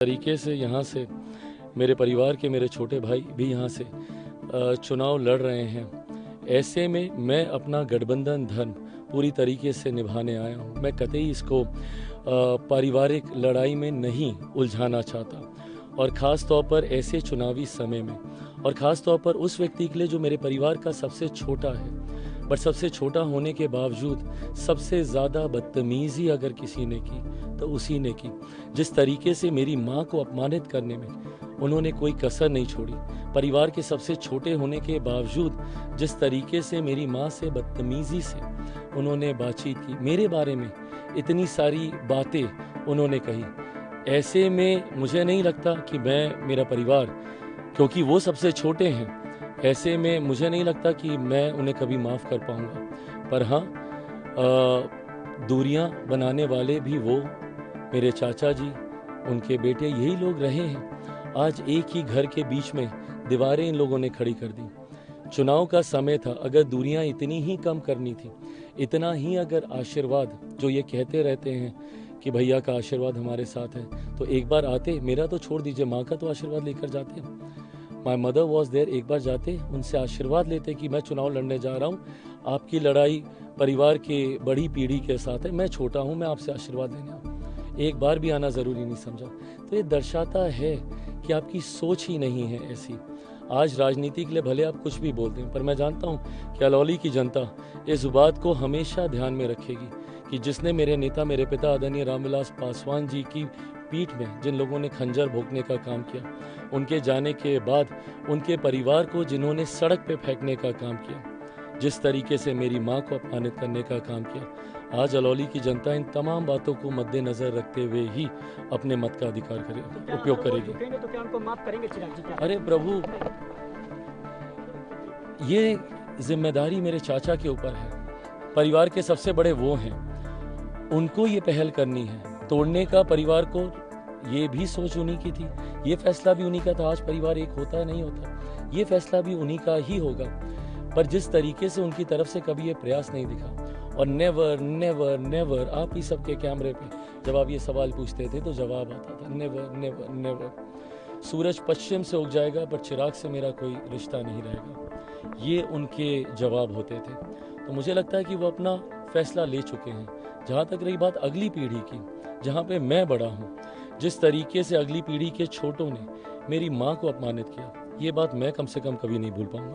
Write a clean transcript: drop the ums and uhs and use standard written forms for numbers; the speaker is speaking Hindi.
तरीके से यहाँ से मेरे परिवार के मेरे छोटे भाई भी यहाँ से चुनाव लड़ रहे हैं। ऐसे में मैं अपना गठबंधन धर्म पूरी तरीके से निभाने आया हूँ। मैं कतई इसको पारिवारिक लड़ाई में नहीं उलझाना चाहता, और ख़ास तौर पर ऐसे चुनावी समय में, और ख़ास तौर पर उस व्यक्ति के लिए जो मेरे परिवार का सबसे छोटा है। बट सबसे छोटा होने के बावजूद सबसे ज़्यादा बदतमीज़ी अगर किसी ने की तो उसी ने की। जिस तरीके से मेरी माँ को अपमानित करने में उन्होंने कोई कसर नहीं छोड़ी। परिवार के सबसे छोटे होने के बावजूद जिस तरीके से मेरी माँ से बदतमीज़ी से उन्होंने बातचीत की, मेरे बारे में इतनी सारी बातें उन्होंने कही, ऐसे में मुझे नहीं लगता कि मेरा परिवार, क्योंकि वो सबसे छोटे हैं, ऐसे में मुझे नहीं लगता कि मैं उन्हें कभी माफ़ कर पाऊँगा। पर हाँ, दूरियां बनाने वाले भी वो मेरे चाचा जी, उनके बेटे, यही लोग रहे हैं। आज एक ही घर के बीच में दीवारें इन लोगों ने खड़ी कर दी। चुनाव का समय था, अगर दूरियां इतनी ही कम करनी थी, इतना ही अगर आशीर्वाद, जो ये कहते रहते हैं कि भैया का आशीर्वाद हमारे साथ है, तो एक बार आते, मेरा तो छोड़ दीजिए, माँ का तो आशीर्वाद लेकर जाते। माई मदर वॉज देयर, एक बार जाते, उनसे आशीर्वाद लेते कि मैं चुनाव लड़ने जा रहा हूँ, आपकी लड़ाई परिवार के बड़ी पीढ़ी के साथ है, मैं छोटा हूँ, मैं आपसे आशीर्वाद लेने आऊँ। एक बार भी आना ज़रूरी नहीं समझा। तो ये दर्शाता है कि आपकी सोच ही नहीं है ऐसी। आज राजनीति के लिए भले आप कुछ भी बोलते हैं, पर मैं जानता हूँ कि अलौली की जनता इस बात को हमेशा ध्यान में रखेगी कि जिसने मेरे नेता, मेरे पिता आदरणीय रामविलास पासवान जी की पीठ में जिन लोगों ने खंजर भोंकने का काम किया, उनके जाने के बाद उनके परिवार को जिन्होंने सड़क पे फेंकने का काम किया, जिस तरीके से मेरी माँ को अपमानित करने का काम किया, आज अलौली की जनता इन तमाम बातों को मद्देनजर रखते हुए ही अपने मत का अधिकार उपयोग करेगी। तो क्या उनको माफ करेंगे चिराग जी? अरे प्रभु, ये जिम्मेदारी मेरे चाचा के ऊपर है। परिवार के सबसे बड़े वो हैं, उनको ये पहल करनी है तोड़ने का। परिवार को ये भी सोच उन्हीं की थी, ये फैसला भी उन्हीं का था। आज परिवार एक होता है, नहीं होता, ये फैसला भी उन्हीं का ही होगा। पर जिस तरीके से उनकी तरफ से कभी ये प्रयास नहीं दिखा, और नेवर नेवर नेवर, आप ही सबके कैमरे पे जब आप ये सवाल पूछते थे तो जवाब आता था, नेवर नेवर नेवर। सूरज पश्चिम से उग जाएगा पर चिराग से मेरा कोई रिश्ता नहीं रहेगा, ये उनके जवाब होते थे। तो मुझे लगता है कि वो अपना फैसला ले चुके हैं। जहाँ तक रही बात अगली पीढ़ी की, जहाँ पे मैं बड़ा हूँ, जिस तरीके से अगली पीढ़ी के छोटों ने मेरी माँ को अपमानित किया, ये बात मैं कम से कम कभी नहीं भूल पाऊंगा।